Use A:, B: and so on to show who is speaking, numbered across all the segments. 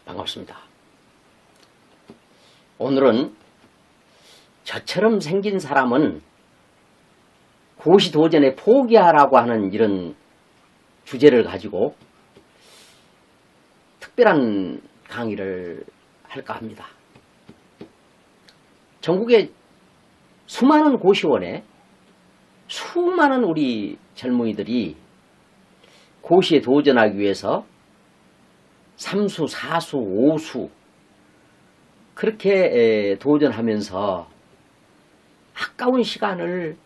A: 반갑습니다. 오늘은 저처럼 생긴 사람은 고시도전에 포기하라고 하는 이런 주제를 가지고 특별한 강의를 할까 합니다. 전국의 수많은 고시원에 수많은 우리 젊은이들이 고시에 도전하기 위해서 3수, 4수, 5수 그렇게 도전하면서 아까운 시간을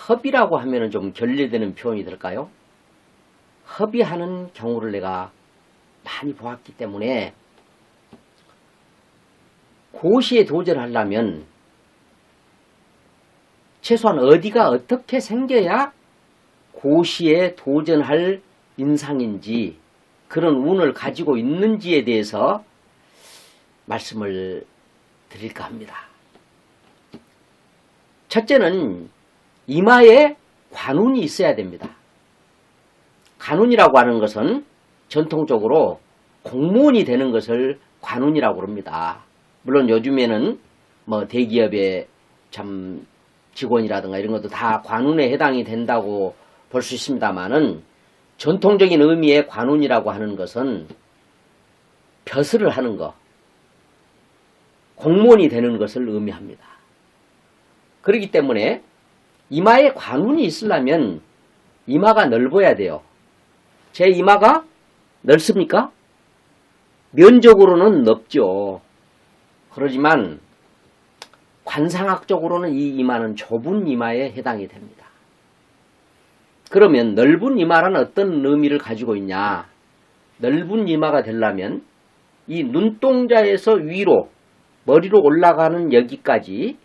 A: 허비라고 하면 좀 결례되는 표현이 될까요? 허비하는 경우를 내가 많이 보았기 때문에 고시에 도전하려면 최소한 어디가 어떻게 생겨야 고시에 도전할 인상인지 그런 운을 가지고 있는지에 대해서 말씀을 드릴까 합니다. 첫째는 이마에 관운이 있어야 됩니다. 관운이라고 하는 것은 전통적으로 공무원이 되는 것을 관운이라고 합니다. 물론 요즘에는 뭐 대기업의 참 직원이라든가 이런 것도 다 관운에 해당이 된다고 볼 수 있습니다만은 전통적인 의미의 관운이라고 하는 것은 벼슬을 하는 것, 공무원이 되는 것을 의미합니다. 그렇기 때문에 이마에 관운이 있으려면 이마가 넓어야 돼요. 제 이마가 넓습니까? 면적으로는 넓죠. 그러지만 관상학적으로는 이 이마는 좁은 이마에 해당이 됩니다. 그러면 넓은 이마란 어떤 의미를 가지고 있냐? 넓은 이마가 되려면 이 눈동자에서 위로 머리로 올라가는 여기까지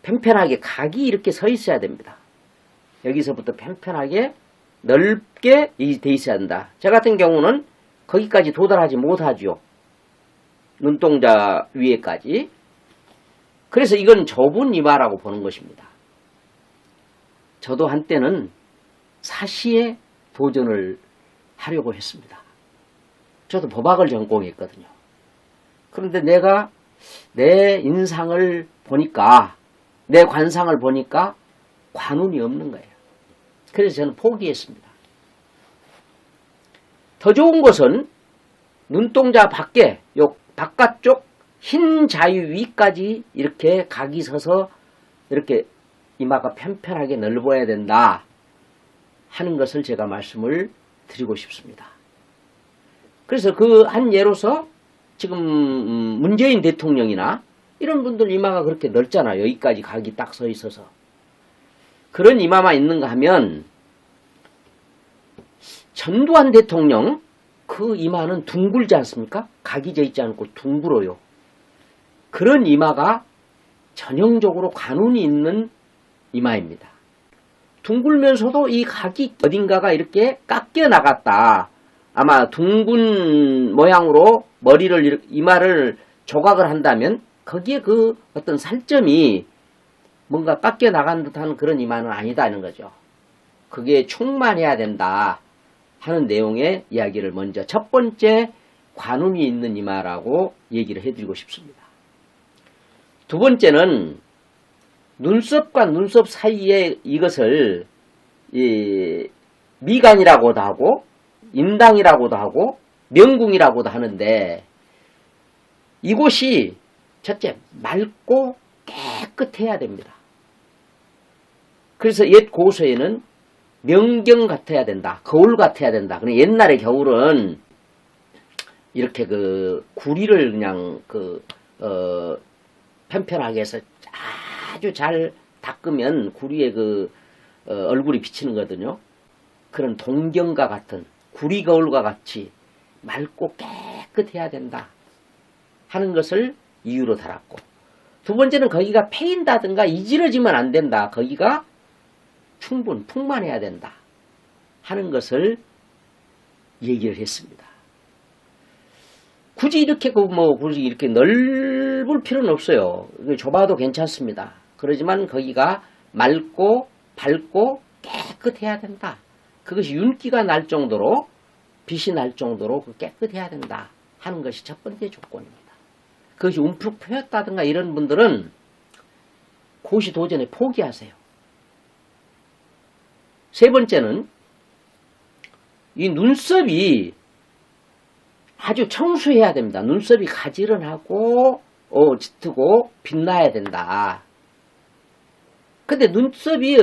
A: 편편하게 각이 이렇게 서 있어야 됩니다. 여기서부터 편편하게 넓게 돼 있어야 한다. 저 같은 경우는 거기까지 도달하지 못하죠. 눈동자 위에까지. 그래서 이건 좁은 이마라고 보는 것입니다. 저도 한때는 사시에 도전을 하려고 했습니다. 저도 법학을 전공했거든요. 그런데 내가 내 인상을 보니까, 내 관상을 보니까 관운이 없는 거예요. 그래서 저는 포기했습니다. 더 좋은 것은 눈동자 밖에, 요 바깥쪽 흰 자위 위까지 이렇게 각이 서서 이렇게 이마가 편편하게 넓어야 된다 하는 것을 제가 말씀을 드리고 싶습니다. 그래서 그 한 예로서 지금 문재인 대통령이나 이런 분들 이마가 그렇게 넓잖아요. 여기까지 각이 딱 서 있어서. 그런 이마만 있는가 하면 전두환 대통령 그 이마는 둥글지 않습니까? 각이 져 있지 않고 둥글어요. 그런 이마가 전형적으로 관운이 있는 이마입니다. 둥글면서도 이 각이 어딘가가 이렇게 깎여 나갔다. 아마 둥근 모양으로 머리를, 이마를 조각을 한다면 거기에 그 어떤 살점이 뭔가 깎여 나간 듯한 그런 이마는 아니다는 거죠. 그게 충만해야 된다 하는 내용의 이야기를 먼저 첫 번째 관운이 있는 이마라고 얘기를 해드리고 싶습니다. 두 번째는 눈썹과 눈썹 사이에 이것을 미간이라고도 하고 인당이라고도 하고 명궁이라고도 하는데 이곳이 첫째 맑고 깨끗해야 됩니다. 그래서 옛 고서에는 명경 같아야 된다. 거울 같아야 된다. 그냥 옛날에 겨울은 이렇게 그 구리를 그냥 편편하게 해서 아주 잘 닦으면 구리에 얼굴이 비치는 거거든요. 그런 동경과 같은 구리 거울과 같이 맑고 깨끗해야 된다 하는 것을 이유로 달았고, 두 번째는 거기가 패인다든가 이지러지면 안 된다. 거기가 풍만해야 된다 하는 것을 얘기를 했습니다. 굳이 이렇게 굳이 이렇게 넓을 필요는 없어요. 좁아도 괜찮습니다. 그러지만 거기가 맑고 밝고 깨끗해야 된다. 그것이 윤기가 날 정도로 빛이 날 정도로 깨끗해야 된다 하는 것이 첫 번째 조건입니다. 그것이 움푹 패였다든가 이런 분들은 고시 도전에 포기하세요. 세 번째는 이 눈썹이 아주 청수해야 됩니다. 눈썹이 가지런하고 짙고 빛나야 된다. 근데 눈썹이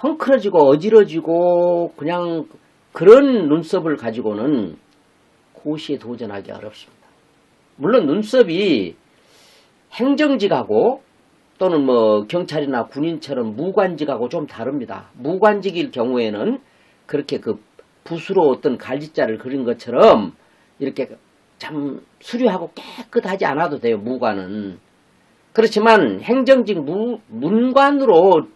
A: 헝클어지고 어지러지고 그냥 그런 눈썹을 가지고는 고시에 도전하기 어렵습니다. 물론 눈썹이 행정직하고 또는 뭐 경찰이나 군인처럼 무관직하고 좀 다릅니다. 무관직일 경우에는 그렇게 그 붓으로 어떤 갈짓자를 그린 것처럼 이렇게 참 수려하고 깨끗하지 않아도 돼요. 무관은. 그렇지만 행정직 문관으로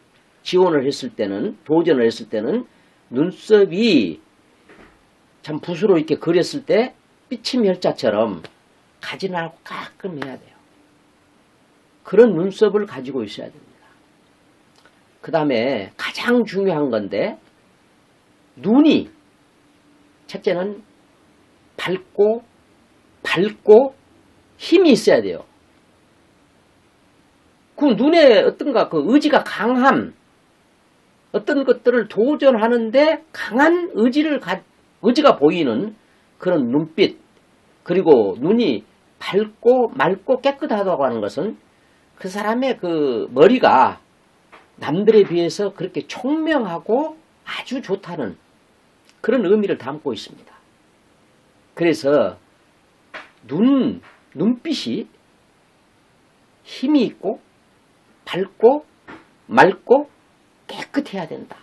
A: 지원을 했을 때는 도전을 했을 때는 눈썹이 참 붓으로 이렇게 그렸을 때 삐침 혈자처럼 가지런하고 깔끔해야 돼요. 그런 눈썹을 가지고 있어야 됩니다. 그 다음에 가장 중요한 건데 눈이 첫째는 밝고 힘이 있어야 돼요. 그 눈에 어떤가 그 의지가 강함, 어떤 것들을 도전하는데 강한 의지가 보이는 그런 눈빛, 그리고 눈이 밝고 맑고 깨끗하다고 하는 것은 그 사람의 그 머리가 남들에 비해서 그렇게 총명하고 아주 좋다는 그런 의미를 담고 있습니다. 그래서 눈빛이 힘이 있고 밝고 맑고 깨끗해야 된다.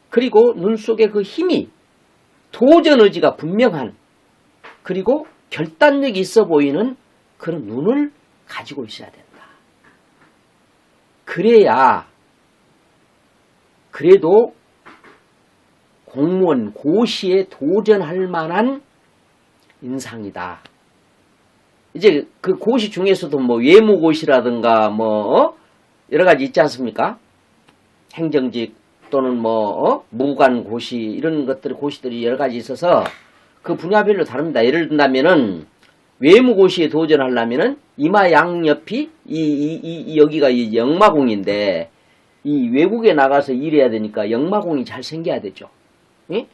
A: 그리고 눈 속에 그 힘이 도전 의지가 분명한 그리고 결단력이 있어 보이는 그런 눈을 가지고 있어야 된다. 그래야 그래도 공무원 고시에 도전할 만한 인상이다. 이제 그 고시 중에서도 뭐 외무고시라든가 뭐 여러 가지 있지 않습니까? 행정직 또는 뭐 무관고시 이런 것들 고시들이 여러 가지 있어서 그 분야별로 다릅니다. 예를 든다면은 외무고시에 도전하려면은 이마 양옆이 여기가 이 역마공인데 이 외국에 나가서 일해야 되니까 역마공이 잘 생겨야 되죠. 예?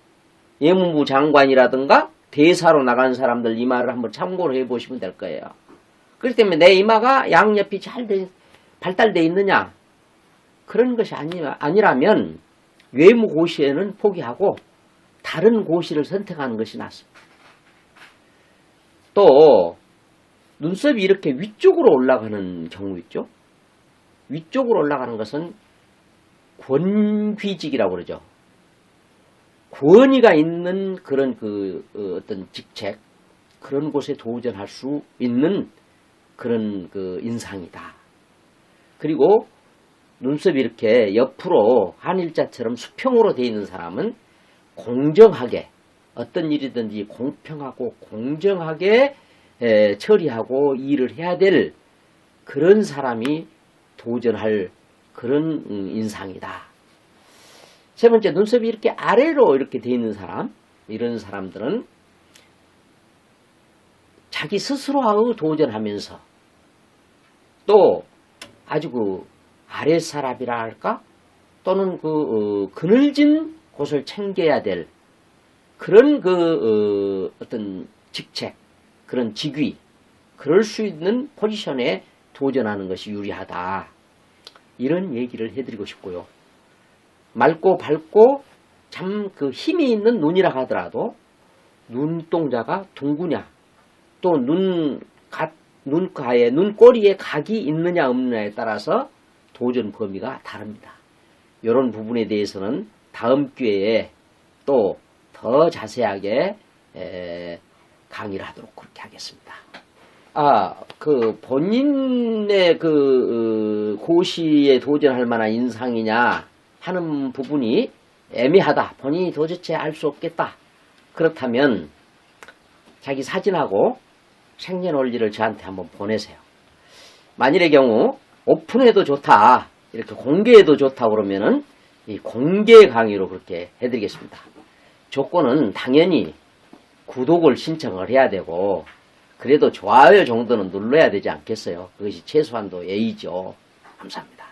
A: 예문부 장관이라든가 대사로 나간 사람들 이마를 한번 참고를 해보시면 될 거예요. 그렇기 때문에 내 이마가 양옆이 잘 발달되어 있느냐 그런 것이 아니라면 외무고시에는 포기하고 다른 고시를 선택하는 것이 낫습니다. 또 눈썹이 이렇게 위쪽으로 올라가는 경우 있죠. 위쪽으로 올라가는 것은 권귀직이라고 그러죠. 권위가 있는 그런 어떤 직책 그런 곳에 도전할 수 있는 그런 그 인상이다. 그리고 눈썹이 이렇게 옆으로 한일자처럼 수평으로 되어 있는 사람은 공정하게 어떤 일이든지 공평하고 공정하게 처리하고 일을 해야 될 그런 사람이 도전할 그런 인상이다. 세 번째, 눈썹이 이렇게 아래로 이렇게 되어 있는 사람, 이런 사람들은 자기 스스로하고 도전하면서 또 아주 그 아랫사람이라 할까? 또는 그늘진 곳을 챙겨야 될 그런 어떤 직책, 그런 직위, 그럴 수 있는 포지션에 도전하는 것이 유리하다. 이런 얘기를 해드리고 싶고요. 맑고 밝고 참 그 힘이 있는 눈이라 하더라도 눈동자가 둥구냐, 또 눈가에, 눈꼬리에 각이 있느냐 없느냐에 따라서 도전 범위가 다릅니다. 이런 부분에 대해서는 다음 기회에 또 더 자세하게 강의를 하도록 그렇게 하겠습니다. 본인의 고시에 도전할 만한 인상이냐 하는 부분이 애매하다. 본인이 도대체 알 수 없겠다. 그렇다면 자기 사진하고 생년월일을 저한테 한번 보내세요. 만일의 경우 오픈해도 좋다, 이렇게 공개해도 좋다 그러면은 이 공개 강의로 그렇게 해드리겠습니다. 조건은 당연히 구독을 신청을 해야 되고 그래도 좋아요 정도는 눌러야 되지 않겠어요? 그것이 최소한도 예의죠. 감사합니다.